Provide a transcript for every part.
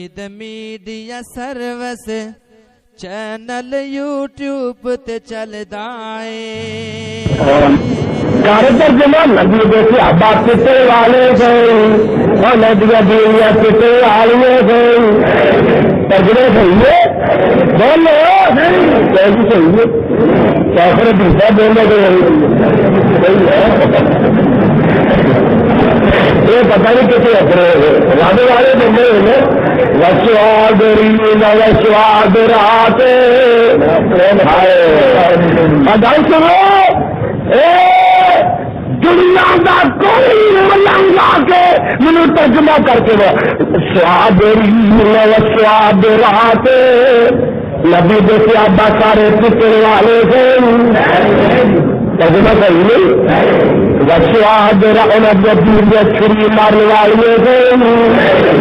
Media service channel YouTube تے چلدا اے گھر ترجمہ نبی دے صحابہ کتے والے گئے اور نبیاں بیویاں کتے والے گئے ترجمے صحیح ہے بولو صحیح ہے کافر دوسرا بولنے یہ پتہ نہیں کتنے اپنے رب والے بندے ہوئے وسواد وسواد رات ادائی سنو دنیا کا کوئی ملنگ لا کے مینو ترجمہ کر کے سواد وسواد رات نبی دے صحابہ سارے پتر والے تھے ترجمہ صحیح نہیں وسواد چھری مارنے والے تھے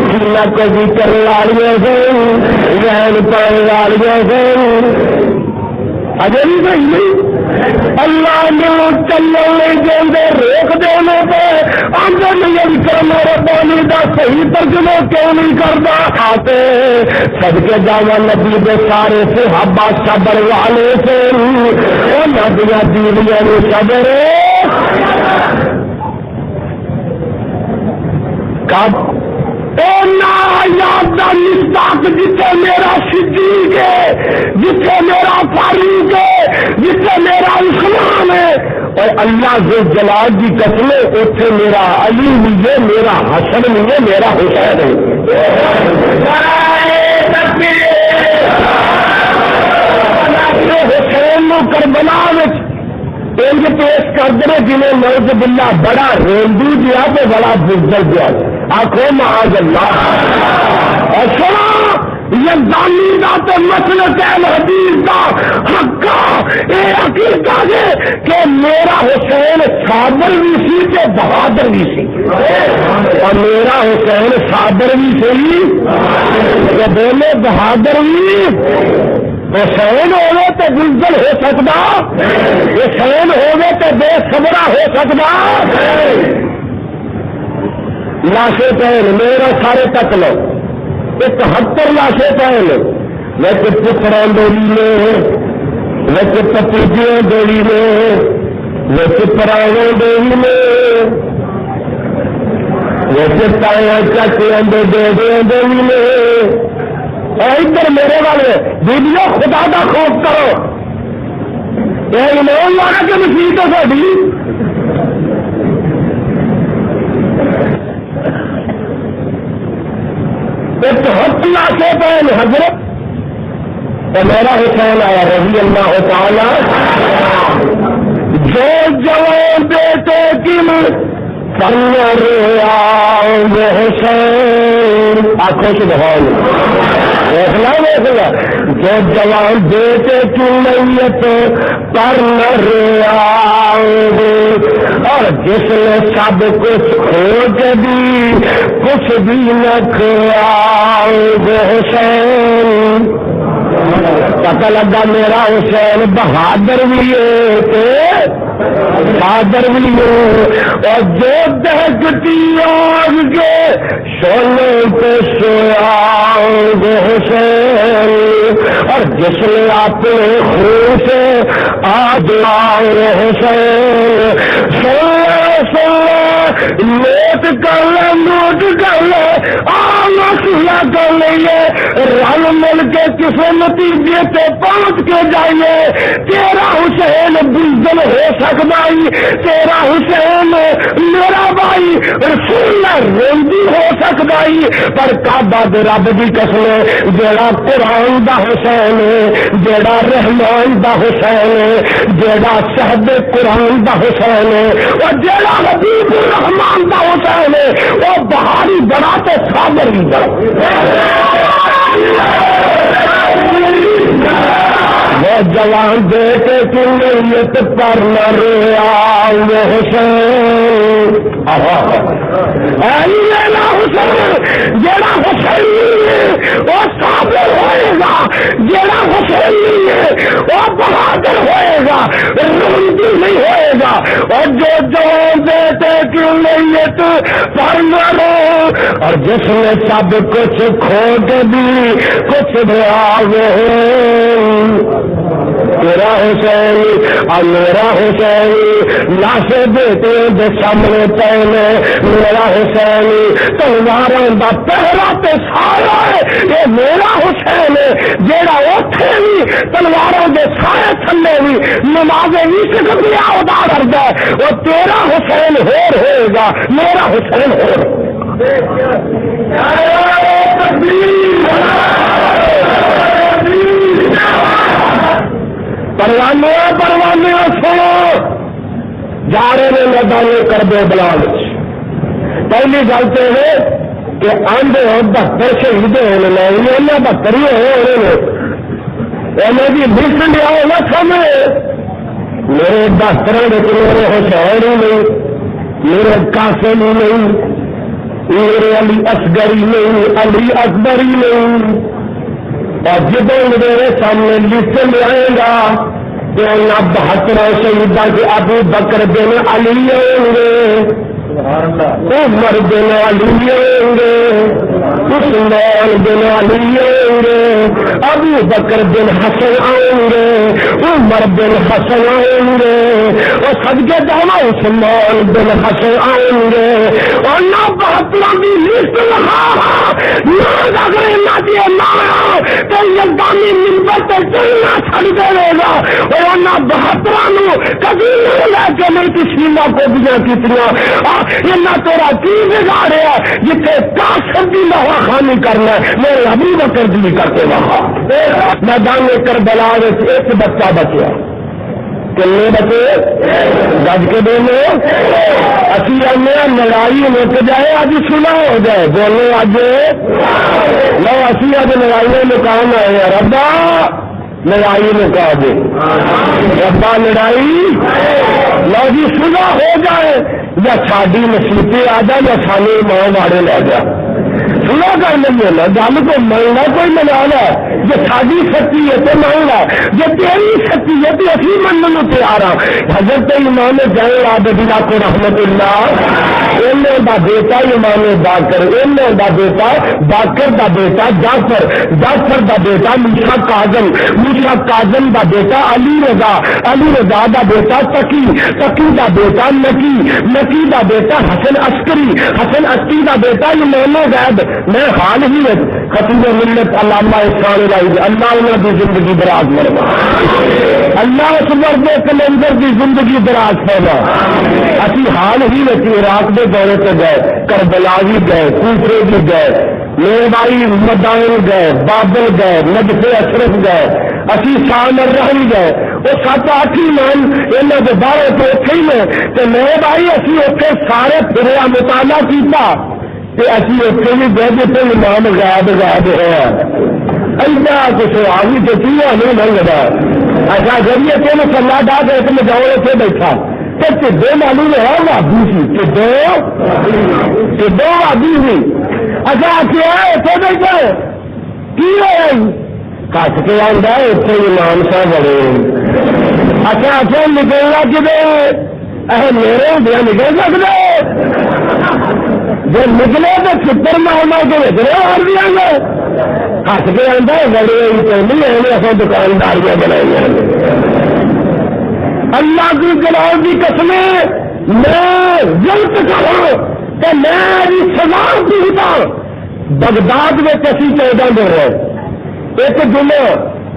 جینا کو کرنے والے تھے رہن پڑنے والے تھے اجے بھی صحیح نہیں اللہ نے چلنے دے روک دینے پہ آندر نہیں کرنا ربانی دا صحیح ترجمہ کیوں نہیں کرتا آتے صدقے جاوا نبی دے سارے صحابہ صبر والے تھے وہ نبیاں بیویاں نے صبر کب مستاق جتنے میرا صدیق ہے جتنے میرا فاروق ہے جتنے میرا عثمان ہے اور اللہ ذو جلال کی قسم اتنے میرا علی نہیں ہے میرا حسن نہیں ہے میرا حسین ہے حسین کربلا انج پیش کر دے جنہیں نوز باللہ بڑا رندو دیا تو بڑا بزدل دیا آخو معاذ اللہ اور سنا یزدانی دا تو مسلک اہل حدیث دا حقا اے عقیدہ ہے کہ میرا حسین صابر بھی سی کہ بہادر بھی سی اور میرا حسین صابر بھی سی کہ بولے بہادر بھی حسین ہوئے تو بزدل ہو سکتا حسین ہوئے تو بے صبرہ ہو سکتا لاشیں پہن میرا سارے تک لو 71 لاشیں پہن ویسے پتروں ڈولی میں ویسے پتیجیاں ڈولی میں ویسے پرانے ڈولی میں ویسے تایا چاچیاں ڈولی میں اور ادھر میرے والے ویڈیو خدا کا خوف کرو یہ ایمان لانا کہ مسیح تو ساری ایک ہاتھ لاشیں پہن حضرت تو میرا حسین آیا رضی اللہ تعالی جو جوان بیٹے کی پنر حسین آنکھوں سے بہت دیکھنا دیکھنا جو جوان بیٹے کی نیت پر اور جس نے سب کچھ کھوج بھی کچھ بھی نہ کھیا حسین پتہ لگا میرا حسین بہادر بھی ہے بہادر بھی ہے اور جو دہکتی آگ کے سونے پہ سویا حسین اور جس نے اپنے خون سے آج حسین نوٹ کر لے نوٹ کر لے مسئلہ کر لئیے رل مل کے کسی نتیجے سے پہنچ کے جائیے تیرا حسین بزدل ہو سکتا تیرا حسین میرا بھائی رسول رندی ہو سکتا پر کعبہ دے رب دی قسم جیڑا قرآن دا حسین جیڑا رحمان دا حسین جیڑا صاحب قرآن دا حسین اور جیڑا حبیب الرحمان دا حسین وہ بہاری بڑا تو صابر بھی بڑا وہ جوان بیٹے کی نیت پر نہ ریا وہ حسین حسین جیڑا حسین وہ صابر ہوئے گا جیڑا حسین وہ بہادر ہوئے گا رندی نہیں ہوئے گا اور جو جوان بیٹے کی نیت پر نہ ریا اور جس نے سب کچھ کھو کے بھی کچھ دیا تیرا حسین اور میرا حسین لاشے بیٹے دے سامنے پہنے میرا حسین تلواروں دا پہرا تے سایہ ہے یہ میرا حسین ہے جیڑا اوتھے بھی تلواروں دے سایہ تھلے بھی نمازیں بھی سکھدیا ادا کردا ہے وہ تیرا حسین ہور ہوئے گا میرا حسین ہور پروانے پروانے سنو جا رہے ہیں میدان کربے بلال پہلی گل تو یہ کہ آندے 72 شہید ہونے لگے 72 ہی ہوئے انہیں بھی لسٹ لیا نہ سمجھے میرے 72 میرے حسین ہی نہیں میرے قاسم ہی نہیں میرے علی اصغری نہیں علی اکبری نہیں اور جب میرے سامنے لسٹ لے آئے گا تو 72 شہیداں کے ابو بکر بن علی ہوں گے عمر بن علی ہوں گے عثمان بن علی ہوں گے ابو بکر بن حسن آئیں گے عمر بن حسن آئیں گے اور سب کے دونوں عثمان بن حسن آئیں گے اور 72 کی لسٹ لگا نہ اگر نہ دیا نہ تو یزدانی منبر تے چلنا چھڑ دے گا اور 72 کبھی نہیں لے کے نہیں کسی کو دیا کتنا یہ تیرا کی بگاڑیا جتنے کاشر کی لوا خانی کرنا میں ابو بکر بھی کرتے وہاں میدان کربلا ایک بچہ بچیا کنے بچے گج کے بولے اسی آنے لڑائی مک جائے اج سنا ہو جائے بولے اج لو اسی اج لڑائی مکان آئے ربا لڑائی مکا دے ربا لڑائی لو جی سنا ہو جائے یا ساری مصیبتیں آ جائے یا سانے ماں واڑے لے جا سنا کر لیں نا گل کو منگنا کوئی منانا جو ساری سچی ہے تو منگنا جو تیری سچی ہے تو اسی مننے تیار ہاں حضرت امام زین العابدین کو رحمت اللہ انہوں دا بیٹا امام باقر انہوں دا بیٹا باقر دا بیٹا جعفر جعفر دا بیٹا موسیٰ کاظم موسیٰ کاظم دا بیٹا علی رضا دا بیٹا تقی تقی دا بیٹا نقی دا بیٹا حسن عسکری دا بیٹا امام زید میں حال ہی خطیب ملت علامہ احسان الہی اللہ انہوں کی زندگی دراز مروا اللہ اکبر دے کلندر کی زندگی دراز فرما اسی حال ہی عراق دے دورے سے گئے کربلا بھی گئے کوفے بھی گئے میرے بھائی مدائن گئے بابل گئے نجف اشرف گئے اسی شامر رہی گئے وہ 7-8 ایمان انہوں کے بارے تو اتنے ہی میں کہ میرے بھائی اسی اتنے سارے پھریا مطالعہ کیتا کہ اسی اتنے بھی گئے جتنے امام غائب ہوا ایسا کچھ آگی تو چیزیں نہیں لگا ایسا ذریعے تین سلا ڈا کے ایک مجاور سے بیٹھا تو دو معلوم ہے وادی سی کہ دو وادی ہوئی اچھا کیا اتنے بیٹھا کی ہوا کٹ کے آتا ہے اتنے امام صاحب بڑے اچھا نکلنا کدے میرے ہوں نکل سکتے جو نکلے تو چھپر مارنا کے بچنے اور بھی آئیں گے ہس کے آتا ہے بڑے چاہیے اصل دکانداریاں بنائی اللہ کی جلال کی قسمیں میں غلط کروں کہ میں سزا دیتا بغداد میں کسی 14 دن رہے ایک جمعہ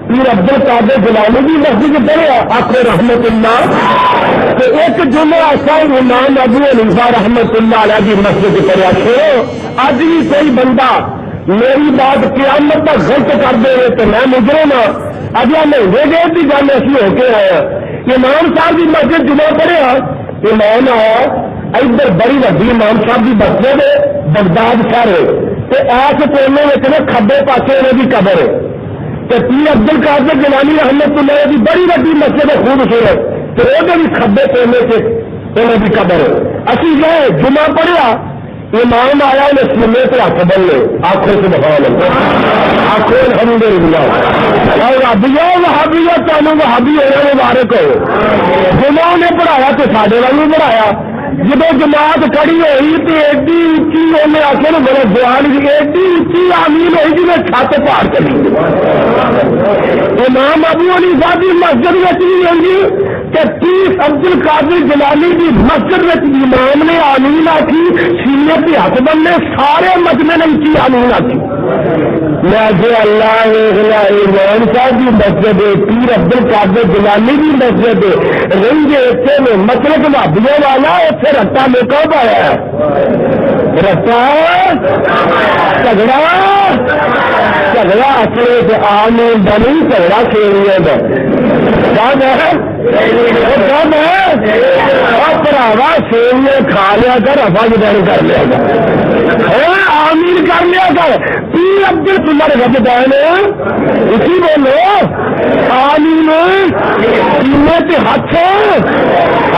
پیر عبدل قادر جیلانی کی مسجد پڑھا آخر رحمت اللہ تو ایک جمعہ ایسا امام ابو حنیفہ رحمت اللہ علیہ کی مسجد پڑھا چھوڑو اج بھی کوئی بندہ میری بات قیامت تک غلط کر دے تو میں مجرم ہوں اگلا مہینے گئے بھی گل ایسی ہو کے آیا امام صاحب کی مسجد جمعہ پڑھا امام آیا ادھر بڑی وڈی امام صاحب کی مسجد بغداد شہر تو ایس کونے میں کھبے پاسے انہوں کی قبر ہے تو پیر عبدل قادر جیلانی رحمت اللہ کی بڑی وڈی مسجد ہے خوبصورت تو وہ بھی کھبے کونے سے انہوں کی قبر ہے اسی گئے جمعہ پڑھا امام آیا انہیں سینے پہ ہاتھ بن لے آنکھوں سے بخار آنکھوں الحمد للہ اور وہابیہ تمہیں وہابی ہونا مبارک ہو جمعہ نے پڑھایا تو ساڈے والوں پڑھایا جب جماعت کھڑی ہوئی تو ایڈی اچھی انہیں آخر میرے جوان کی ایڈی اچھی آمین ہوئی جی میں چھت پاڑ چلی امام ابو علی صاحب کی مسجد میں بھی ہوئی کہ 30 عبدل قادر جیلانی کی مسجد میں امام نے آمین آخی سینے کے ہاتھ بننے سارے مجمع نے اچھی آمین آخی میں جو اللہ امام صاحب کی مسجد ہے پیر عبدل قادر جیلانی کی مسجد ہے رنگ اتنے میں مطلب بھابیوں والا اتنے رتا میں کب آیا ہے رتا جھگڑا جھگڑا اپنے آمین بنی جھگڑا سیڑیاں کا کب ہے پراوا سیویاں کھا لیا کر افا جدین کر لیا کر آمین کر لیا کر پیر عبدل تمہارے گھر بہن اسی بولو آمین سینے کے ہاتھ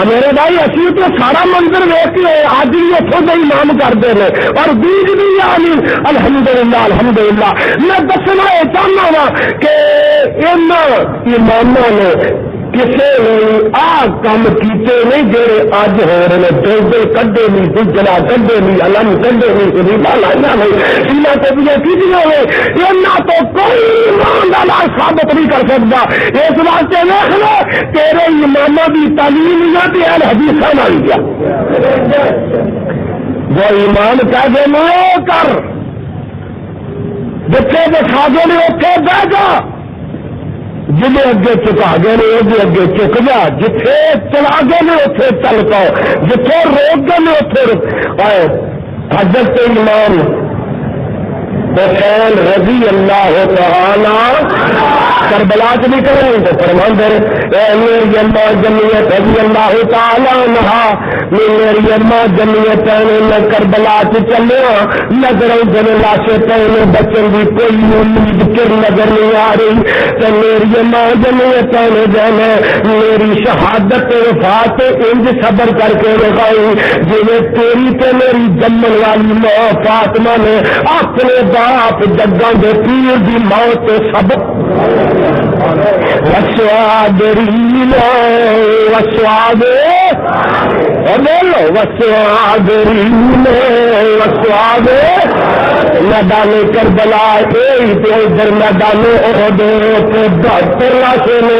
میرے بھائی اسی تو سارا منظر ویک کے آج بھی اتوں کا امام کرتے ہیں اور بیج بھی آمین الحمدللہ الحمدللہ میں دسنا یہ چاہتا وا کہ ان اماموں نے کسی نے آ کام کیتے نہیں جڑے اج ہو رہے ہیں دل کڈے نہیں گجلا کڈے نہیں علم کڈے نہیں ریلا لائنا نہیں سینا ٹوپیاں کیتیاں ہوئے یہاں تو کوئی ایمان کا لال ثابت نہیں کر سکتا اس واسطے دیکھ لو تیرے اماموں کی تعلیم یا تو اہل حدیث والی کیا جو ایمان کہہ دے وہ کر جتنے بٹھا گئے نے اتنے بہ جا جنہیں اگے چکا گئے نے وہ اگے چک جا جتھے چلا گئے نے اتنے چل پاؤ جتھے روک گئے نے اتنے رک حضرت امام حسین رضی اللہ تعالی کربلا سے بھی کریں تو فرماندے میری اماں جمیت رضی اللہ تعالی عنہا میری اماں جمیت میں کربلا سے چلے نظر جن لاشے پہلے بچن کی کوئی امید کر نظر نہیں آ رہی تو میری اماں جمیت نے جانا میری شہادت وفات انج صبر کر کے لگائی جی تیری تے میری جمن والی ماں فاطمہ نے اپنے باپ جگہ دے پیر دی موت سبق وسوادرین وسواد بولو وسوادرین وسواد میدان کربلا ادھر میدان احد 72 لاشیں نے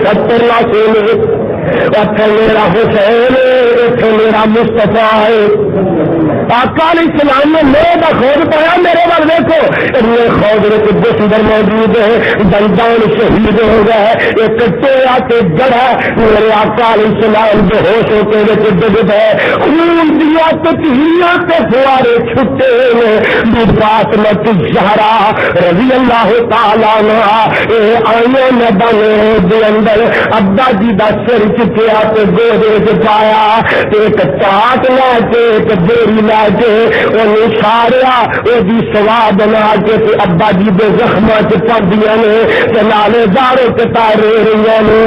70 لاشیں نے اتنے میرا حسین اتنے میرا مصطفیٰ ہے آقا علیہ السلام نے میرے خود پایا میرے بل دیکھو اتنے خود دشمن موجود ہے دندان شہید ہو گئے ایک ٹویا کے گڑھا میرے آقا علیہ السلام جو ہوش ہوتے ہوئے ڈگد ہے خون دیا تطہیریاں کے فوارے چھٹے ہیں فاطمہ زہرا رضی اللہ تعالیٰ عنہا آئیے میدان دے اندر ابا جی دا سر چکیا تے گودے چ پایا ایک چاٹ لا کے ایک بوری لا کے انہیں سارا وہ سواد لا کے ابا جی دے زخماں چ پڑدیاں نے تے نالے دارو کے تارے رہیاں نے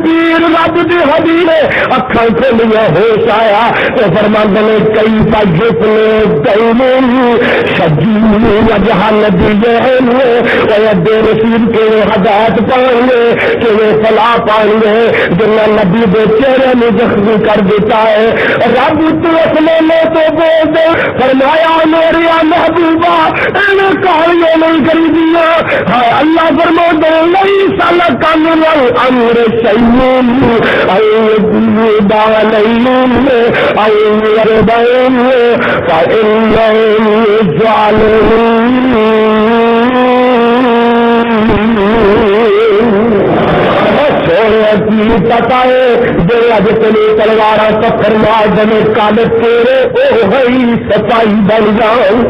پیر رب دی حبیب اکھاں کھلیاں ہوش آیا تے فرماندے نے کئی پاجت نے دینی شجی وجہ نبی ہے وہ دے رسول کے ہدایت پاؤں کہ وہ فلاح پائیں گے جنہیں نبی دے چہرے میں زخمی کر دیتا ہے رب تو اپنے میں تو بول دے فرمایا میرے محبوبہ انہیں کاریوں نہیں کری دیا اللہ فرما دے نہیں سال کامل امر سیم بالین اربعین فإنهم پتا ہے جو اج تیرے تلوار پتھر مار دے کل تیرے او ہوئی سچائی بن جان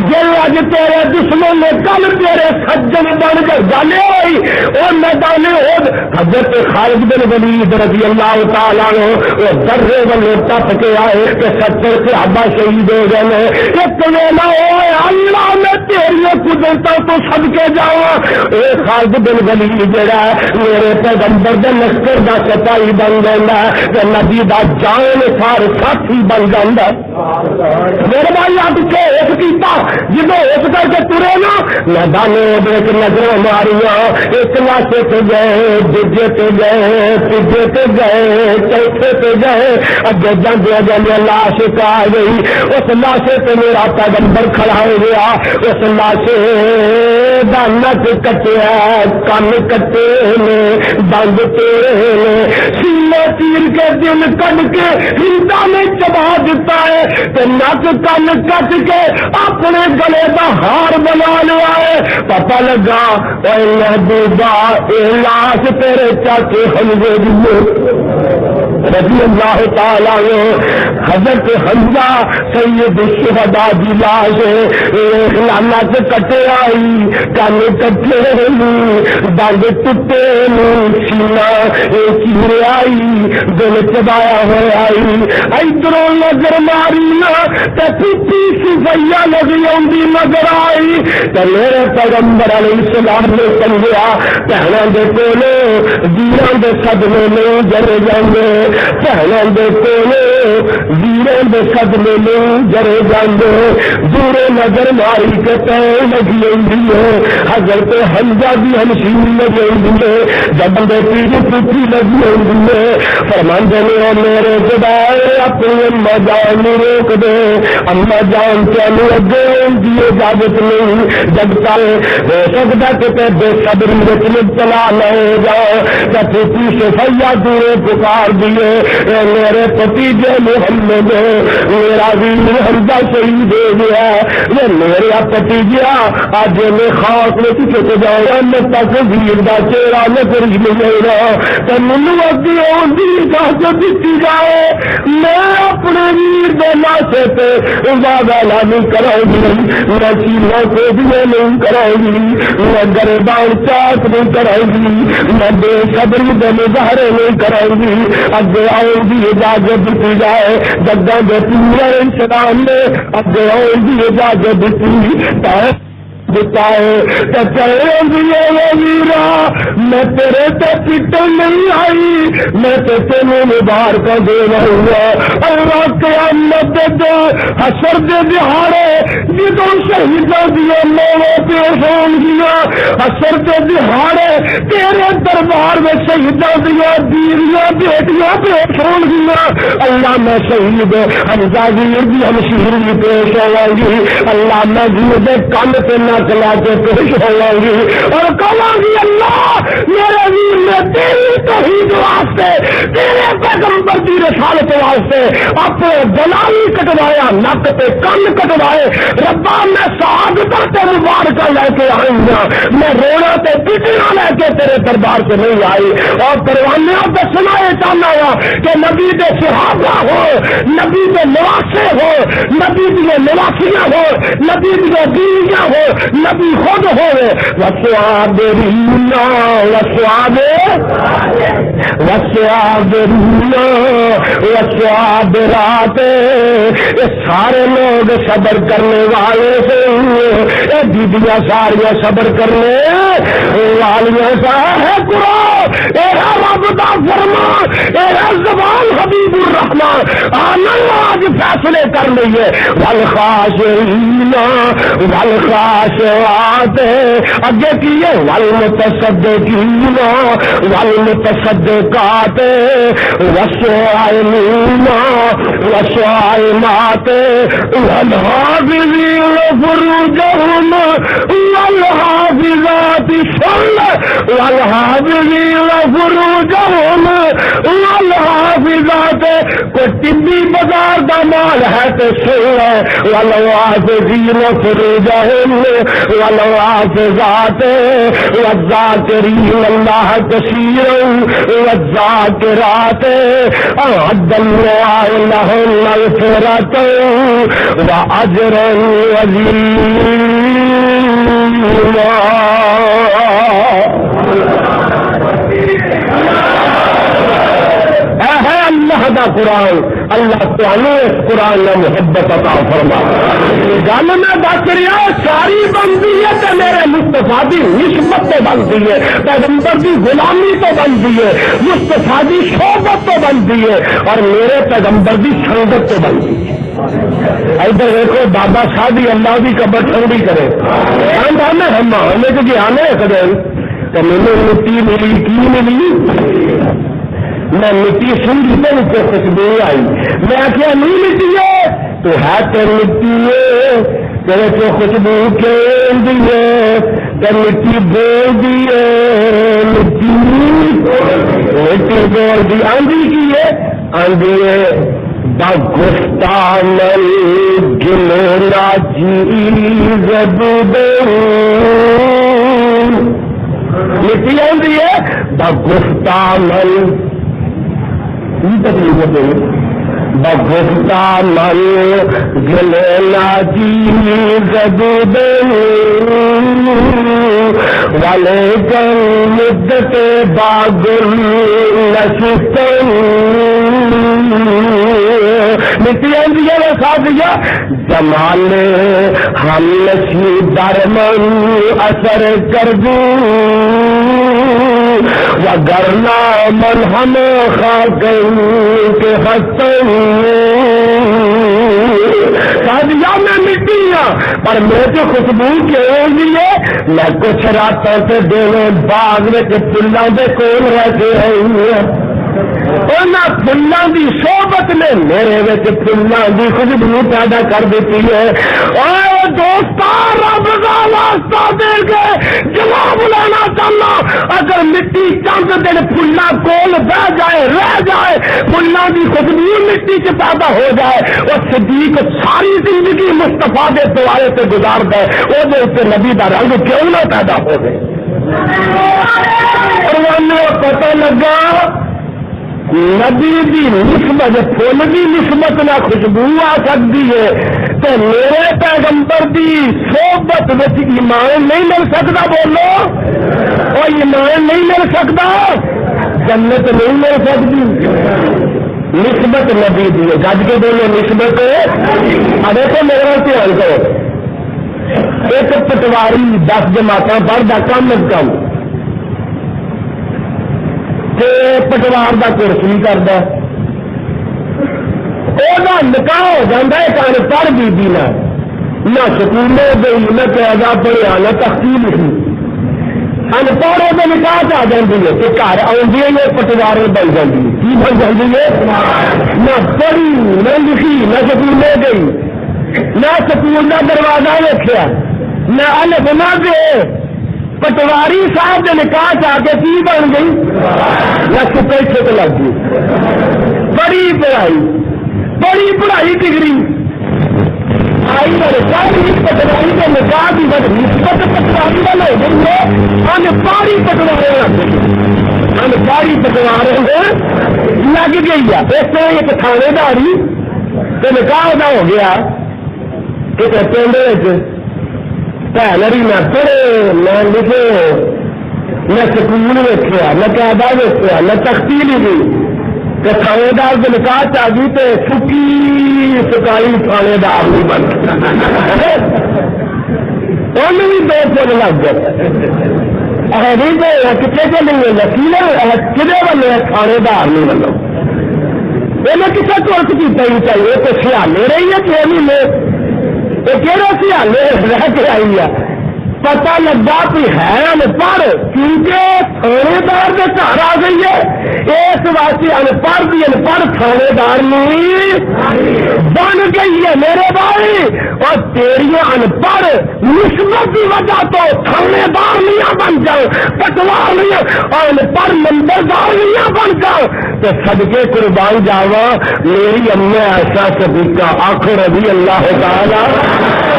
جو اج تیرے دشمن نے کل تیرے سجن بن کے گل ہوئی اور میدان احد حضرت خالد بن ولید رضی اللہ تعالیٰ عنہ وہ درے والے ٹپ کے آئے کہ 70 صحابہ شہید ہو گئے ایک ویلا ہوئے اللہ میں تیری قدرتوں تو صدقے جاؤں اے خالد بن ولید جڑا میرے پیغمبر دے لشکر دا سپاہی بن جاتا ہے تے نبی دا جان سار ساتھی بن جاتا ہے میرے بھائی آپ کے ایک کیتا جدو اس کر کے ترے نا میدانے نظر ماریاں ایک لاشے تے گئے دوجے تے گئے تیجے تے گئے چوتھے تے گئے اگے جاندے جاندے لاش آ گئی اس لاشے تے میرا پیغمبر کھڑا ہو گیا اس لاشے دا نک کٹیا کن کٹے نے دند توڑے نے سینے تیر کے دل کٹ کے ہندا میں چبا دیتا ہے تے نک کن کٹ کے اپنے گلے دا ہار بنا لیا ہے پتہ لگا اے محبوبہ اے لاش تیرے چاچے حمزے دی رضی اللہ تعالیٰ حضرت حمزہ سید الشہداء دی لاش لعنت کٹے آئی کن کٹے دند ٹوٹے سینہ چیرے آئی دل چبایا ہوا آئی ادھروں نظر ماری نہ تے پھٹی صفیہ نظر آندی نظر آئی تے میرے پیغمبر علیہ السلام نے سمجھا پہنا دے کولے ویراں دے صدمے میں جرے جاندے پہنا دے کولے ویراں دے صدمے میں جرے جاندے دورے نظر ماری کے تے لگی ہوندی ہے حضرت حمزہ دی ہمشیر لگی ہوندی ہے جب دے پیڑ پوچھی لگی ہوندی ہے فرماندے نے میرے جدائے اپنی اما جان روک دے اما جان تینوں اگے دی اجازت نہیں جب تک ہو سکتا کہ بے صبری وچ مبتلا نہ ہو جاؤ پھوپھی صفیہ دورے پکار دیے میرے بھتیجے محمد میرا ویر حمزہ شہید ہو گیا یہ میرا بھتیجا اج میں خاص میں چھٹ جاؤ میں تک ویر دا چہرہ نظر ہی نہیں آئے تے مینوں اگے آن دی اجازت دتی جائے میں اپنے ویر دے لاشے تے وعدہ نہیں کراؤں گی میں چیزوں کو بھی نہیں کراؤں گی میں گریبان چاک نہیں کراؤں گی میں بے صبری دے مظاہرے نہیں کراؤں گی اگے آؤں گی اجازت دیتی جائے جگہ دے پورے انسان نے اگے آؤں گی اجازت دیتی ویرا میں تیرے تے پٹن نہیں آئی میں تے تینوں مبارک دینا ہوا اللہ قیامت دے حشر دے دہاڑے جدوں شہیداں دیا مولاں پیش ہون گیا حشر دے دہاڑے تیرے دربار میں شہیداں دیا بیویاں بیٹیاں پیش ہون گیا اللہ میں شہید حمزہ ویر دی ہمشیر بھی پیش ہوں گی اللہ میں ویر دے کن تے نہ چلا کے پیش ہوا گی اور کہاں گی اللہ میرے ویر نے تیری توحید واسطے تیرے پیغمبر کی رسالت واسطے اپنے جلالی کٹوایا نک تے کن کٹوائے ربا میں سعادتاں تے مبارکاں لے کے آئی ہوں میں رونا تے پیٹنا لے کے تیرے دربار سے نہیں آئی اور پروانیاں تے سنائے چاہنا ہوا کہ نبی دے صحابہ ہو نبی دے نواسے ہو نبی دے نواسیاں ہو نبی دے بیویاں ہو نبی خود ہوئے وسواد رینا وسواد رینا وسواد رات یہ سارے لوگ صبر کرنے والے سے یہ بیبیاں ساریاں صبر کرنے والیاں سا ہے قرآن اے رب دا فرمان اے زبان حبیب الرحمان آنا آج فیصلے کر لیے والخاشعین والخاشعات اگے کیے والمتصدقین والمتصدقات والصائمین والصائمات والحافظین فروجهم والحافظات والحافظین فروجهم والحافظات کوئی طبی بازار دا مال ہے تو سن والحافظین فروجهم والحافظات والذاکرین اللہ کثیرا والذاکرات اعد اللہ لهم مغفرۃ واجرا عظیما ہے اللہ دا قرآن اللہ تعالی اس قرآن نے محبت عطا فرما گل میں دس رہا ساری بنتی ہے تو میرے مصطفیٰ کی نسبت تو بنتی ہے پیغمبر کی غلامی تو بنتی ہے مصطفیٰ کی صحبت تو بنتی ہے اور میرے پیغمبر کی سنگت تو بنتی ہے ادھر دیکھو بابا شاہ دی اللہ کی قبر ٹھنڈی کرے میں مہانے کے گیا نا ایک دن تو مجھے مٹی ملی کی ملی میں مٹی سنگھی پہ مجھے خوشبو آئی میں کیا نہیں مٹی ہے تو ہے تو مٹی ہے تیرے کو خوشبو کھیل دیے تو مٹی بول دیے مٹی مٹی بول دی آندھی کی ہے آندھی ہے بگفتان گلولا جی زبود مٹی آندھی ہے بگفتان تکلیف ہوتے ہیں بگفتان گلولا جی زبود والے کن مدت باغل نشستن مٹی آندھی ہے سا دیا جمال ہم نشی درمن اثر کر دوں وگرنا من ہم خاکن کے حسن سادیا میں مٹی ہوں پر میں تو خوشبو کیوں دیے میں کچھ راتوں سے دونوں باغ میں پھلاں دے کول رہتے ہیں فلاں دی صحبت نے میرے فلاں دی خوشبو پیدا کر دیتی ہے اور دوستا رب کا واسطہ دے کے جواب لینا چاہنا اگر مٹی چند دن فلاں کول بہ جائے رہ جائے فلاں دی خوشبو مٹی سے پیدا ہو جائے اور صدیق ساری زندگی مصطفیٰ کے دوارے سے گزار دے وہ جو اس نبی کا رنگ کیوں نہ پیدا ہو گئے اور پتہ لگا نبی دی نسبت پھول دی نسبت نہ خوشبو آ سکتی ہے تو میرے پیغمبر دی صحبت وچ ایمان نہیں مل سکتا بولو اور ایمان نہیں مل سکتا جنت نہیں مل سکتی نسبت نبی دی ہے گج کے بولو نسبت ارے تو میرا دھیان کرو ایک پٹواری 10 جماعتیں پڑھتا کم از کم پٹوار کا کورس بھی کرتا وہ نکاح ہو جاتا ہے ایک انپڑھ بیبی نہ سکول گئی نہ قاعدہ پڑھیا نہ تختی لکھی انپڑھ وہ نکاح آ جاتی ہے کہ گھر آدی ہے پٹوارے بن جاتی ہے کی بن جاتی ہے نہ پڑھی نہ لکھی نہ سکول گئی نہ سکول کا دروازہ دیکھا نہ الف نہ دے پٹواری صاحب کے نکاح آ کے کی بن گئی یا سکے چھک لگ گئی بڑی پڑھائی ڈگری آئی ساری پٹواری کے نکاح کی بڑی نسبت پٹواری کا لے گئی ہے انپاری پٹوارے انپاری پٹوارے لگ گئی ہے اس سے ایک تھانے داری تو نکاح کا ہو گیا کسی پنڈ پہلری نہ پڑھے نہ لکھے نہ سکول ویکیا نہ قاعدہ ویکیا نہ تختی لکھی تو تھانے دار کے نکاح آ گئی تو سکی سکائی تھانے دار نہیں بن انہوں بھی 2 فٹ لگ گئے کتنے کے نہیں لکیلے کدے بنے تھانے دار نہیں بنو انہیں کتنے ترک کیتا ہی چاہیے تو سیالے رہی ہے 6 مہینے کہڑے سیالے رہ کے آئی ہے پتا لگا بھی ہے انپڑھ کیونکہ تھانے دار کے گھر آ گئی ہے اس واسطے انپڑھ بھی انپڑھ تھانے دار بن گئی ہے میرے بھائی اور تیری انپڑھ نسبت کی وجہ تو تھانے دار نہیں بن جاؤ پٹوار نہیں اور انپڑھ نمبردار نہیں بن جاؤ تو صدقے قربان جاوا میری اما ایسا صدیقہ آخر رضی اللہ تعالی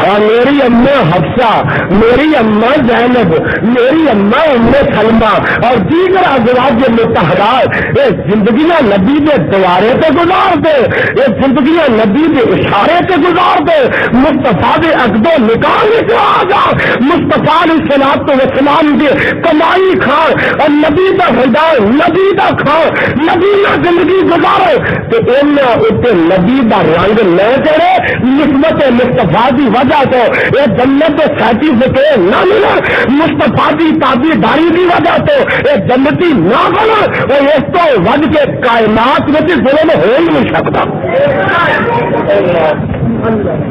اور میری اما حفصہ میری اما زینب میری اما ام سلمہ اور دیگر ازواج مطہرات یہ زندگیاں نبی کے دوارے سے گزار دے یہ زندگیاں نبی کے اشارے سے گزار دے مصطفیٰ کے عقد و نکاح سے آ جا مصطفیٰ علیہ الصلوۃ والسلام کی کمائی کھان اور نبی کا خدان نبی کا کھان نبی نہ زندگی گزارے تو نبی کا رنگ نہ چڑھے نسبت مصطفیٰ کی وجہ تو یہ جنت سرٹیفکیٹ نہ ملا مصطفیٰ کی تابعداری کی وجہ تو یہ جنتی نہ بنا اور اس تو ود کے کائنات میں ظلم ہو ہی نہیں سکتا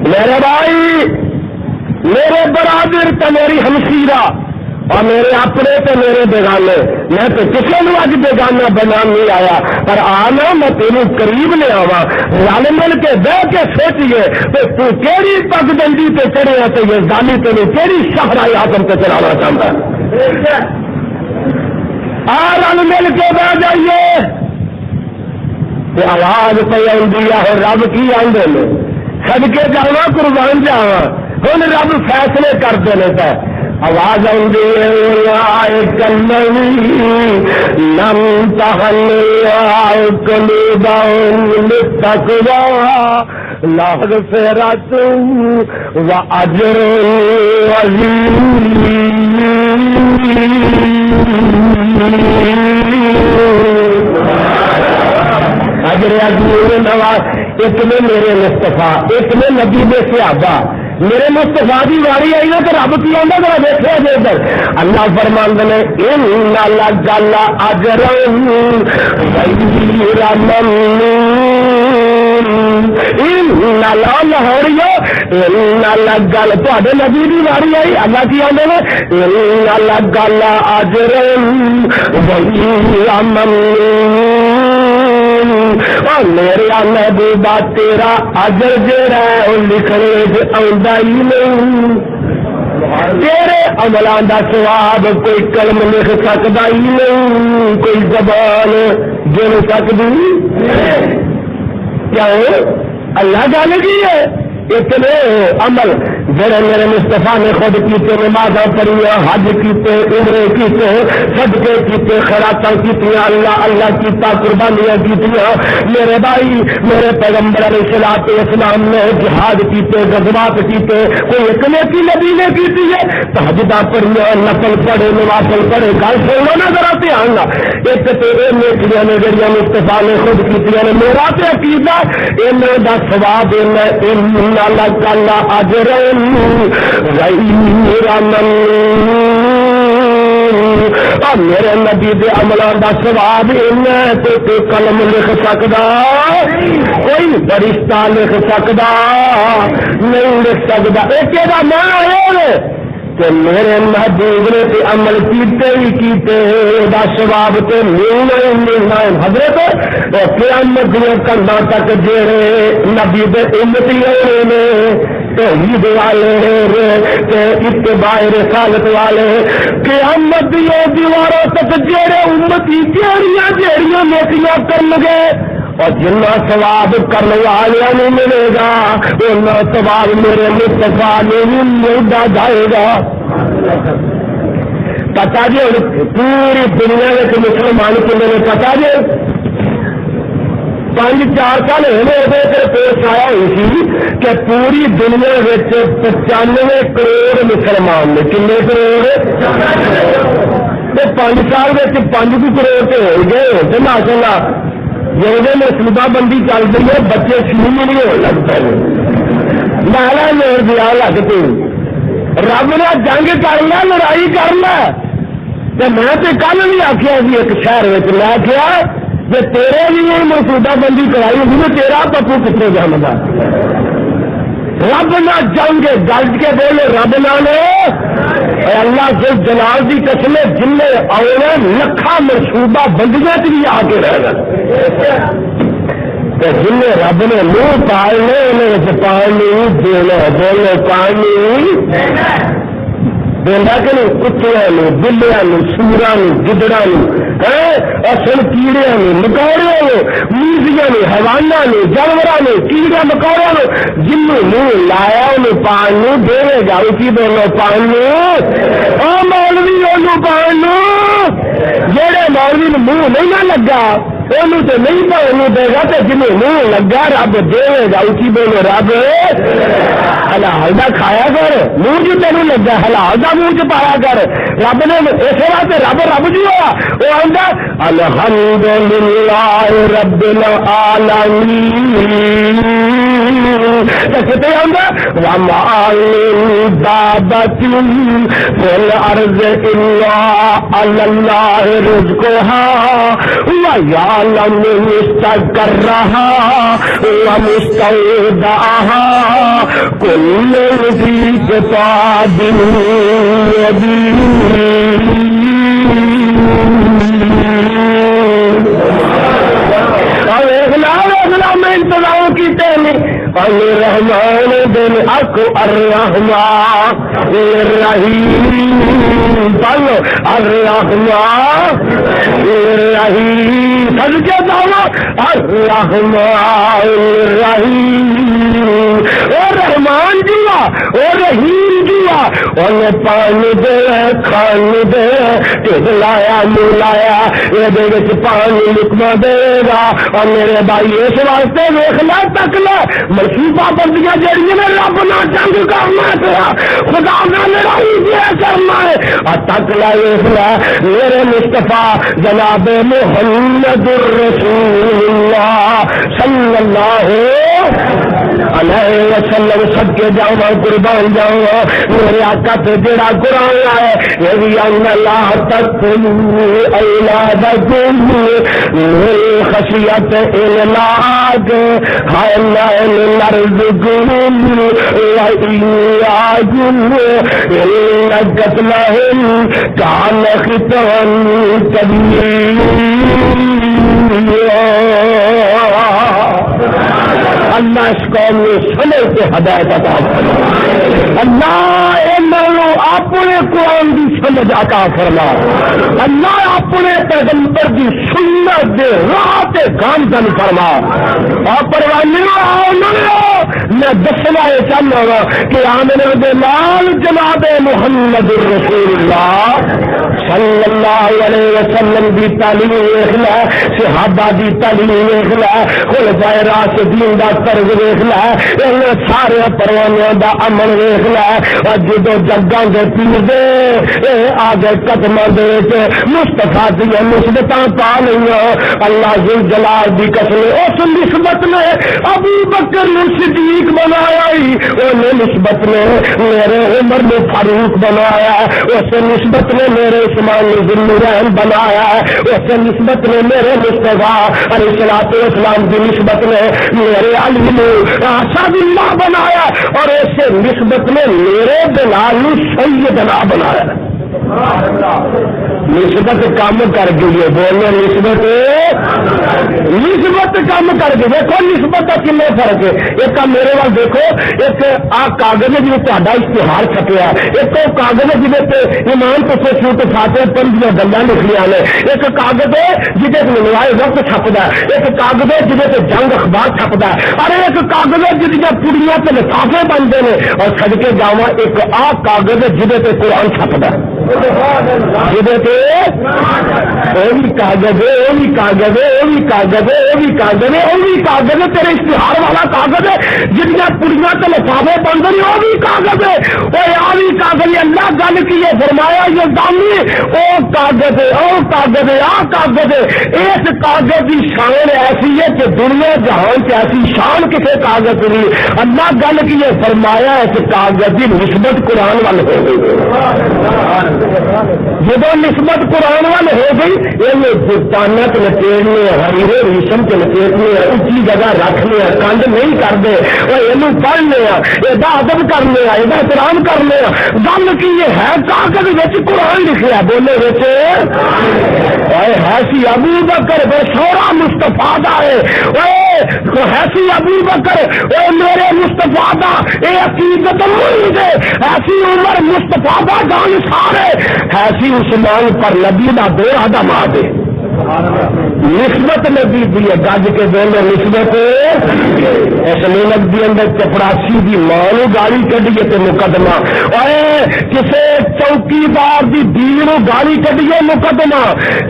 میرے بھائی میرے برادر تو میری ہمشیرہ اور میرے اپنے تو میرے بیگانے، میں تو کسی نے اج بیگانہ بنا نہیں آیا، پر آنا میں تینوں قریب لے آوا، رل مل کے بہ کے سوچیے تو کیڑی پگ ڈنڈی تے چڑھے تو یزدانی تینوں کیڑی شاہراہ اعظم تے چلانا چاہتا ہے۔ رل مل کے بہ جائیے، آواز پہ آئی ہے رب کی آدھے نے صدقے جاوا قربان جاوا، ہوں رب فیصلے کرتے ہیں پہ آواز آئی نم تہن تقوا لاگ فیرت و اجر اجر عظیم نواز، ایک میں میرے مصطفیٰ، ایک میں نبی دے صحابہ، میرے مصطفیٰ کی واری آئی نا تو رب کی آتا ذرا دیکھا جی ادھر اللہ فرماند نے ان لگل اجر لاہوریو ان لگل تے نبی کی واری آئی اللہ کی آدھے نے ان لگل اجر اور میرے محبوبہ تیرا اجر جڑا ہے وہ لکھنے آتا ہی نہیں، تیرے عملاں دا ثواب کوئی قلم لکھ سکتا ہی نہیں، کوئی زبان گن سکتی کیوں؟ اللہ جانے کی ہے اتنے عمل جڑے میرے مصطفیٰ نے خود کیتے، نمازاں پڑھیاں، حج کیتے، عمرے کیتے، صدقے کیتے، خیراتاں کیتیاں، اللہ اللہ کیتا، قربانیاں کیتیاں، میرے بھائی میرے پیغمبر علیہ الصلوۃ والسلام نے جہاد کیتے، غزوات کیتے، کوئی ایک نیکی نبی نے کیتی ہے؟ تہجداں پڑھیاں، نفل پڑھے، نوافل پڑھے، گل سن لو نا ذرا دھیان نال، ایک تے اے نیکیاں نے جڑیاں مصطفیٰ نے خود کیتیاں نے، میرا تے عقیدہ انہاں دا ثواب ان لک اللہ اجر اور میرے نبی دے عملاں دا ثواب کوئی قلم لکھ سکدا، کوئی فرشتہ لکھ سکدا نہیں لکھ سکدا۔ ایک دا معنی ہے کہ میرے محبوب نے تے عمل کیتے ہی کیتے دا ثواب تے ملنا ہی ملنا ہے۔ حضرت قیامت دے کنڈاں تک جڑے نبی دے امتی ہوئے نے، توحید والے اتباع رسالت والے، قیامت دی دیواروں تک جڑے امتی جیڑیاں جیڑیاں نیکیاں کرن گے اور جنہ ثواب کرنے والوں نہیں ملے گا اتنا ثواب میرے مصطفیٰ نے بھی ملتا جائے گا۔ پتا جی پوری دنیا میں مسلمان کتنے نے پتا جی 5-4 سال ہوئے پیش آیا ہوئی تھی کہ پوری دنیا 95 کروڑ مسلمان نے، کنے کروڑ؟ 5 سال 5 کروڑ تو ہو گئے تو ماشاء اللہ جیسے میں صوبہ بندی چل رہی ہے بچے شروع نہیں ہو لگتا ہے، مالا میر دیا لگتے رب نے جنگ کرنا لڑائی کرنا تو میں تو کل بھی آخیا جی ایک شہر میں آخیا جی تیرے بھی منصوبہ بندی کرائی ہوگی تو تیرا پپو کتنے جانا رب نہ جنگ گرج کے بولے رب نہ لے اللہ کے جلال کی قسم جن آؤ لکھا منصوبہ بندیاں بھی آ کے رہ گئے جن رب نے منہ پالنے انہیں پانی دینا بولے پانی دینا کہ نہیں، کتوں بلیا سورا گدڑا اصل کیڑے مکوڑے موزیاں حیوانہ جانوروں کیڑے مکوڑے جنوں منہ لایا انہوں پانی دے گا کی بولو پانی مولوی انہوں پانی جہے مولوی نے منہ نہیں نہ لگا انہوں تو نہیں پانی دے گا تو جنوں منہ لگا رب دے گا کی بولو رب حلال دا کھایا کر منہ جو تینوں لگا حلال دا منہ چ پایا کر رب نے اس واسطے رب رب جی ہوا وہ آتا الحمدللہ رب العالمین کتے آندا وما من دابۃ فی الارض الا علی اللہ رزقها ویعلم مستقرها ومستودعها كل في كتاب مبين. میں انتظام کی تیلی الرحمن بن حق الرحمن الرحیم بولو الرحمن الرحیم سب کے دعوی الرحمن الرحیم او رحمان جوا او رحیم جوا انہیں پانی دے کھانی دے ٹھڈ لایا منہ لایا یہ پانی لکما دے گا. اور میرے بھائی اس واسطے ویخ لا تک لا منصوبہ بندیاں جڑیاں نے رب نہ جنگ کرنا پیا خدا نہ لڑائی دیا کرنا ہے اور تک لا ویخ لا میرے مصطفیٰ جناب محمد الرسول اللہ صلی اللہ علیہ وسلم سب کے جاؤں قربان جاؤں میرے آقا پہ جڑا قرآن ہے یہ بھی ان اللہ تقتلوا اولادکم من خشیت املاق حیلائن نرزقهم وإیاکم ان قتلهم کان خطا کبیرا. اللہ اس قوم میں سمجھ کے ہدایت عطا فرما. اللہ اپنے قرآن کی سمجھ عطا فرما. اللہ اپنے پیغمبر کی سنت دے راہ تے گامزن فرما. اور پروانی میں دسنا یہ چاہتا گا کہ آمنے دے لال جناب محمد رسول اللہ صلی اللہ علیہ وسلم کی تعلیم دیکھ لے صحابہ کی تعلیم دیکھ لے خلفائے راشدین دا طرز دیکھ لے سارے پروانوں دا عمل دیکھ لے اور جدو جگاں دے پیر دے آگے قدماں دے مصطفیٰ دی نسبتاں پا لئیاں. اللہ ذو جلال دی قسم اس نسبت نے ابو بکر صدیق بنایا ہی انہیں نسبت نے میرے عمر میں فاروق بنایا اس نسبت نے میرے عثمان ذوالنورین بنایا اس نسبت نے میرے مصطفیٰ علیہ السلام کی نسبت نے میرے علی نے اسد اللہ بنایا اور ایسے نسبت نے میرے بلال سیدنا بنایا. نسبت کام کر گئی ہے بولو نسبت کام کر گئی. دیکھو نسبت کا کن فرق ہے. ایک میرے وال دیکھو ایک آ کاغذ جی تا اشتہار چھپیا ایک تو کاغذ جی ایمان پچھے چھوٹ فاتے پن دیا گلا لکھنیا نے ایک کاغذ ہے جہد منوائے وقت چھپتا ہے ایک کاغذ ہے جہد جنگ اخبار چھپتا ہے اور ایک کاغذ ہے جہاں پوڑیاں سے لفافے بنتے ہیں اور سڑکے جاوا ایک آ کاغذ ہے جہد قرآن چھپتا ہے کاغذ تیرے اشتہار والا کاغذ ہے جنیا پڑیاں تو لفافے بن رہی وہ بھی کاغذ ہے وہ بھی کاغذ اللہ گل کی ہے فرمایا یزدانی وہ کاغذ ہے وہ کاغذ ہے آ کاغذ ہے. اس کاغذ کی شان ایسی ہے کہ دنیا جہان سے ایسی شان کسی کاغذ نہیں. اللہ گل کی ہے فرمایا اس کاغذ کی نسبت قرآن وال ہو گئی. جب نسبت قرآن وال ہو گئی یہ برطانیہ کے لپیٹنے ہریرے ریشم کے لپیٹنے اچھی جگہ رکھنے کنڈ نہیں کرتے اور یہ پڑھنے یہ ادب کرنے یہ احترام کرنے گل کی یہ ہے کاغذ قرآن لکھا بولے ہے سی ابو بکر سورا مستفا ہے ایسی ابو بکر میرے مستفا یہ عقیدت نہیں ہے ایسی عمر مستفا جان سارے ایسی عثمان پر نبی کا دورہ دا ماں دے نسبت نبی دی گج کے بولے نسبت اس ملک دی اندر چپڑاسی دی ماں نو گالی کڈیے تے مقدمہ کسے چوکیدار دی بیوی نو گالی کڈیے مقدمہ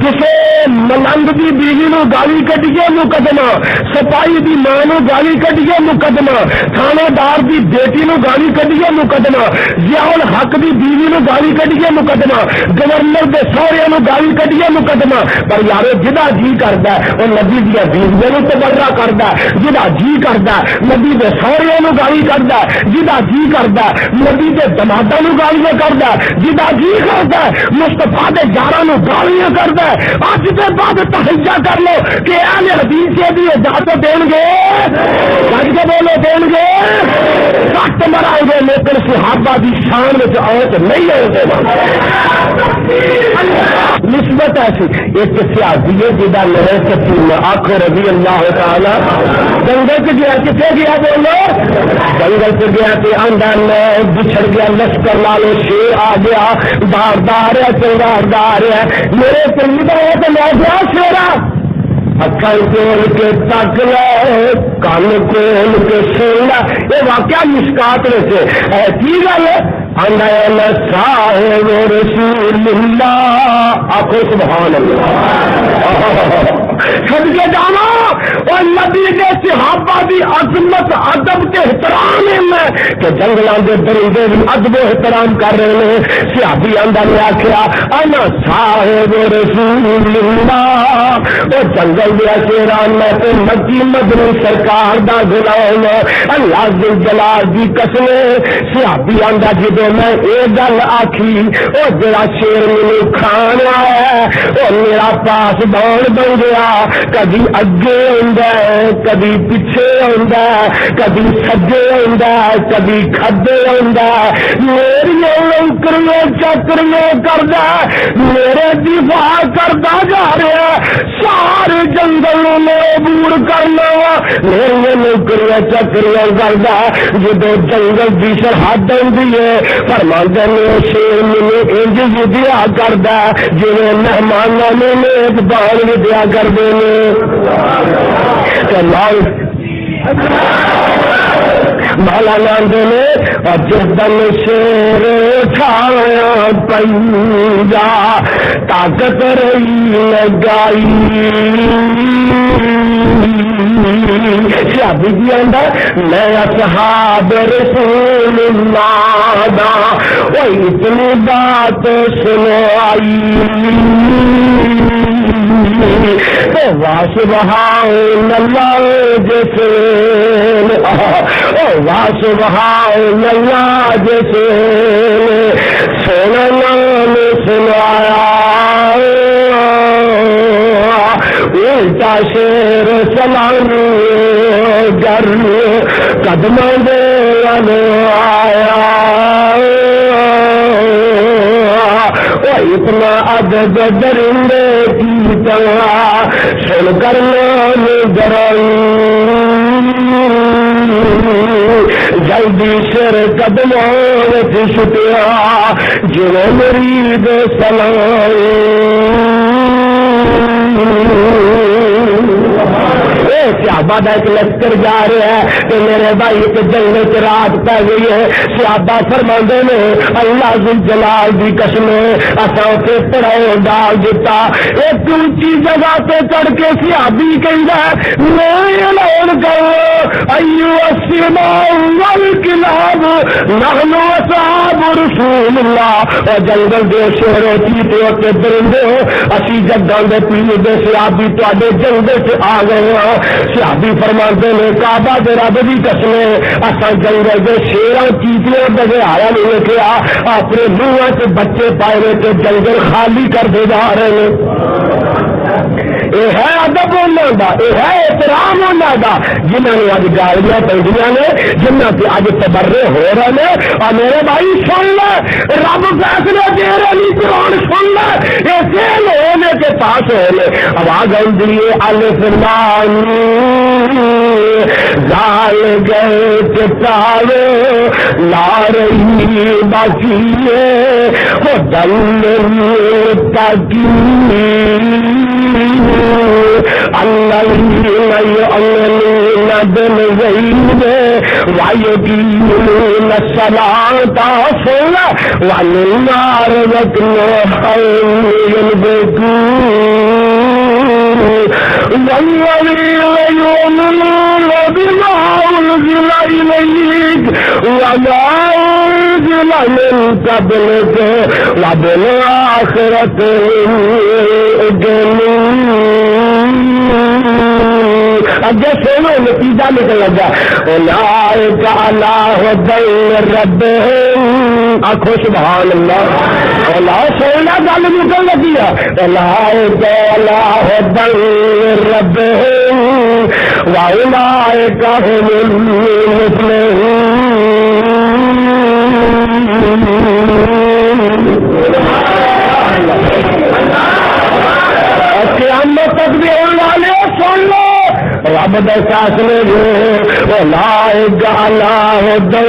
کسے ملنگ دی بیوی نو گالی کڈیے مقدمہ سپاہی دی ماں نو گالی کڈیے مقدمہ تھانے دار دی بیٹی نو گالی کڈیے مقدمہ ضیاء الحق دی بیوی نو گالی کڈیے مقدمہ گورنر دے سہرے نو گالی کڈیے مقدمہ. پر یاد یار جدا جی کرتا ہے وہ نبی دیا بیویاں نو تبرہ کرتا ہے، جدا جی کرتا ہے نبی دے سوریاں نو گالی کرتا ہے، جدا جی کرتا ہے نبی دے دماداں نو گالیاں کرتا ہے، جدا جی کرتا ہے مصطفیٰ دے یاراں نو گالیاں کرتا ہے۔ اج دے بعد تہجہ کر لو کہ اہل حدیث دی اجازت دین گے، گج کے بولو دین گے، کٹ مرائیں گے لیکن صحابہ دی شان وچ آیت نہیں ہوتے۔ نسبت ایسی ایک سیاسی ہے جدا لڑے سکین آخر رضی اللہ تعالی جنگل سے گیا، کسے گیا بولو؟ جنگل سے گیا کہ آندا میں بچھڑ گیا لشکر لالو شیر آ گیا، باردار ہے چنگاردار ہے میرے چنگی ہے تو میں گیا شیرا اکھل کھول کے تک لے کان کھول کے سن لے۔ یہ واقعہ مشکات میں کی گل ہے؟ آندا صاحب رسول اللہ، آخو سبحان اللہ، چھڈ کے جانا اور نبی کے صحابہ دی عظمت ادب کے احترام میں کہ جنگلاں دے درندے بھی ادب و احترام کر رہے ہیں۔ صحابی آندا نے آخیا انا صاحب رسول اللہ، وہ جنگل دیا شیران میں تو مکی مدنی سرکار دا غلام اللہ ذل جلال دی قسم۔ صحابی آندا جدوں میں یہ گل آخی وہ جڑا شیر مینوں کھان آیا وہ میرا پاس بان بن گیا، کبھی اگے ہوندا ہے کبھی پیچھے ہوندا ہے، کبھی سجے ہوندا ہے کبھی کھبے ہوندا ہے، میری لنکریاں چکریاں کردا میرے دفاع کردا جا رہا ہے، سارے جنگل میں عبور کرنا میری لنکریاں چکریاں کردا جدو جنگل دی سرحد ہوندی ہے فرماندا نے شیر مینوں انج ودیا کردا جویں مہماناں نے میزبان ودیا کردے نے۔ مولانا نے اور جس دن شیر چھایا پنجا طاقت رہی لگائی شادی کی اندر میں اصحاب رسول اللہ دا وہ اتنی بات سنائی تو واسبحان اللہ جیسے واسبحان اللہ جیسے سونا نام سنایا الٹا شیر سلام گر قدم دے آیا اتنا عدد درندے کی طرح سن کر نام جلدی سر قدموں میں چھٹیا جو مرید سلام۔ صحابہ دا ایک لشکر جا رہا ہے تو میرے بھائی ایک جنگل سے رات پہ گئی ہے۔ صحابہ فرماندے نے اللہ ذل جلال دی قسم اساں تے پڑاؤ ڈال دیتا۔ ایک اونچی جگہ پہ چڑھ کے صحابی کہندا میں اعلان کروں ایو السماء والکلاب نحن اصحاب رسول اللہ۔ اور جنگل دے شہروں چیتے تے درندے اسی جگاں دے پینے دے صحابی تواڈے جنگل سے آ گئے ہاں۔ صحابی فرماندے نے کعبہ دے رب دی قسم اساں جنگل دے شیراں چیتیاں بغیارا نہیں ویکھیا، اپنے منہاں تے بچے پائے نے تے جنگل خالی کر دے جا رہے ہیں۔ یہ ہے ادب انہاں دا، یہ ہے احترام انہاں دا جنہاں نے اج گالیاں پڑھیاں نے، جنہاں تے اج تبرے ہو رہے ہیں۔ اور میرے بھائی سن لے رب فیصلے دے رہے نہیں قرآن سن لے یہ فیل ہونے کے پاس ہونے آواز آندی ہے الف لام زال گئے چٹاوے لا رہی باقی ہے دل تاکی دل غیب وایقین الصلاۃ صلا والنار وکنا حول والذین یؤمنون بما انزل الیک وما انزل من قبلک وبالآخرۃ هم یوقنون اگے سنو نتیجہ نکل لگا اولئک علی ہدی من ربہم آکھو سبحان اللہ اللہ سونا گل نکل لگی اولئک علی ہدی من ربہم واولئک هم المفلحون قیامت تک بھی والے سن لو رب دے فیصلے اولئک علی ہدی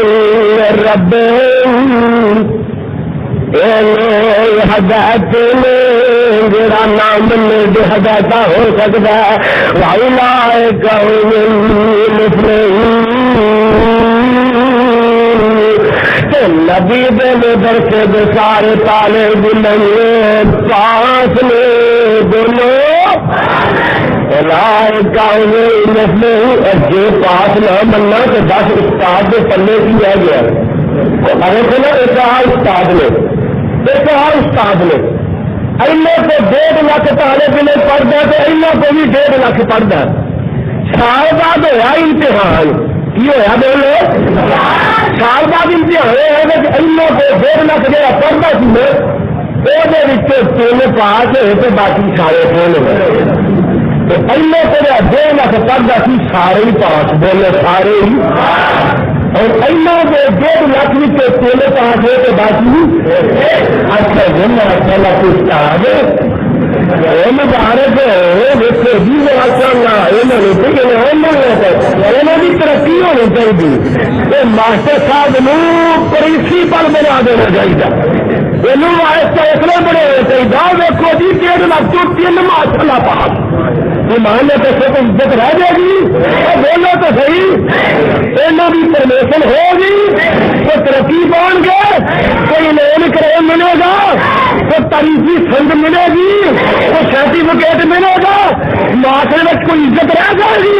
من ربہم ہدایت جڑا نام ملے ہدایت ہو سکتا ہے واولئک هم المفلحون نبی دے مدرسے دے سارے طالب علم پاس لے بولو اولئک هم المفلحون جے پاس نہ مننا تو 10 استاد کے پلے کی رہ گیا اگر سنا ایک استاد نے اینا کو 1.5 لاکھ طالب علم پڑھتا ہے تو اینا کو بھی 1.5 لاکھ پڑھتا ہے سال بعد ہوا امتحان کی ہوا بولو سال بعد امتحان ہوئے کہ اینا کو 1.5 لاکھ جہاں پڑھتا سی وہ 3 پاس ہوئے تو باقی سارے فیل ہوئے تو اینا کو 1.5 لاکھ پڑھتا سی سارے ہی پاس بولے سارے ہی اور اینا کو 1.5 لاکھ بھی 3 پاس ہوئے تو باقی اچھا جمع پہلا استاد مبارک ترقی ہونی چاہیے ماسٹر صاحب پرنسپل بنا دینا چاہیے اسلے بنے ہونے چاہیے دیکھو جی 1.5 لاکھ تو 3 ماشاءاللہ پاس ایمان نے پیسے کو عزت رہ جائے گی بولو تو صحیح انہوں کی پرمیشن ہوگی تو ترقی پہنچ گئے کوئی لون کریم ملے گا تو تاریخی فنڈ ملے گی تو سرٹیفکیٹ ملے گا معاشرے میں کوئی عزت رہ جائے گی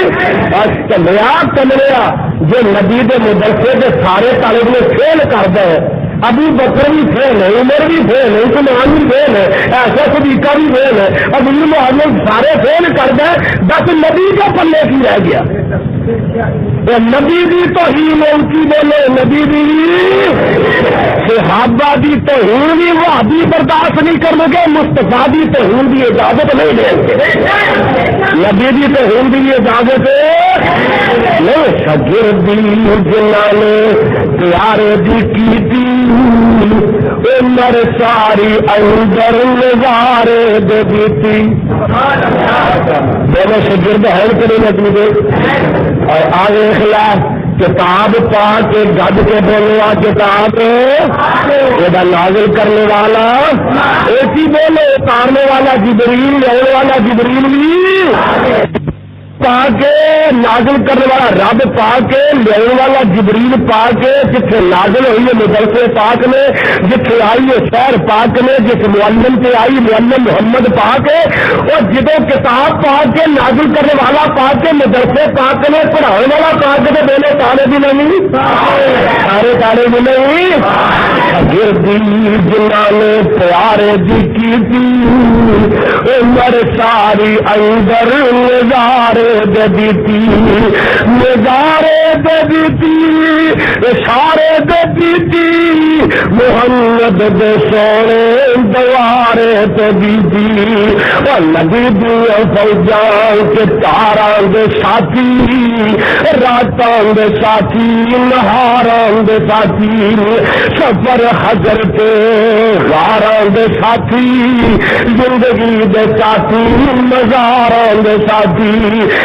بس چلیا جو نبی دے مدرسے کے سارے طالب نے فیل کر دے ابو بکر بھی فیل ہے عمر بھی فیل ہے عثمان بھی فیل ہے ایسا صدیقہ بھی فیل ہے اب ان محمد سارے فیل کر دے بس نبی کا پلے کی رہ گیا نبی دی توہین ان کی بولے نبی دی صحابہ دی توہین بھی وہابی برداشت نہیں کرو گے مصطفیٰ دی توہین دی اجازت نہیں دیں گے نبی دی توہین دی اجازت نہیں شاگردی جنہاں نے پیارے دی کی عمر ساری اندر نظارے دے دیتی دونوں شاگرد ہے کرے نبی دے اور آگے خلاف کتاب پا کے گد کے بولوا کتاب یہ نازل کرنے والا ایسی بولے اتارنے والا جبریل لینے والا جبریل بھی پا کے نازل کرنے والا رب پا کے لینے والا جبریل پا کے جتنے نازل ہوئی ہے مدرسے پاک میں جتنے آئی ہے شہر پاک میں جس معلم سے آئی معلم محمد پا کے اور جدو کتاب پا کے نازل کرنے والا پا کے مدرسے پاک میں پڑھانے والا پا کے تو بولے تارے بھی نہیں سارے تارے بھی نہیں گردی جنہاں نے پیارے دی کی عمر ساری اندر نظارے دیتی نظارے دیتی اشارے دیتی محمد دے سونے دوارے دیتی اور نبی دیا فوجان کے تاران دے ساتھی راتان دے ساتھی نہاران دے ساتھی سفر حضر کے غاران دے ساتھی زندگی دے ساتھی مزاران دے ساتھی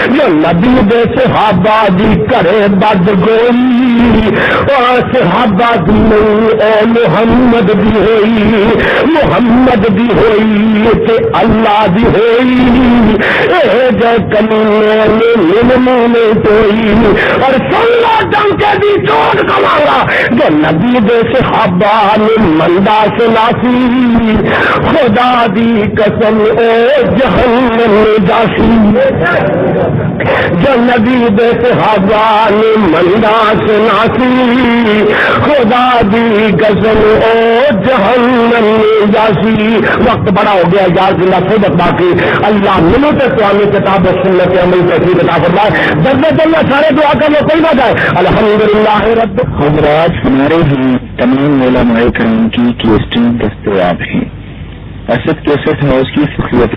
جو نبی دے صحابہ دی کرے بد گوئی اور صحابہ دی نہیں اے محمد دی ہوئی محمد دی ہوئی تے اللہ دی ہوئی اے جے کمینے میں توئی اور سننا ڈنکے دی چوٹ کمالا جو نبی دے صحابہ نے مندہ سناسی خدا دی قسم اے جہنم میں جاسی جو نبی بے صحابہ نے مندا سناسی خدا دی قسم او جہنم جاسی. وقت بڑا ہو گیا یار زندہ صحبت باقی. اللہ منو تے سوامی کتاب و سنت عمل تحقیق عطا فرمائے. درد اللہ سارے دعا کر لو کوئی نہ جائے. الحمدللہ رب. حضرات ہمارے ہی تمام علماء کرام کی کیسٹیں دستیاب ہیں. اسد کیسٹ ہاؤس کی فخریت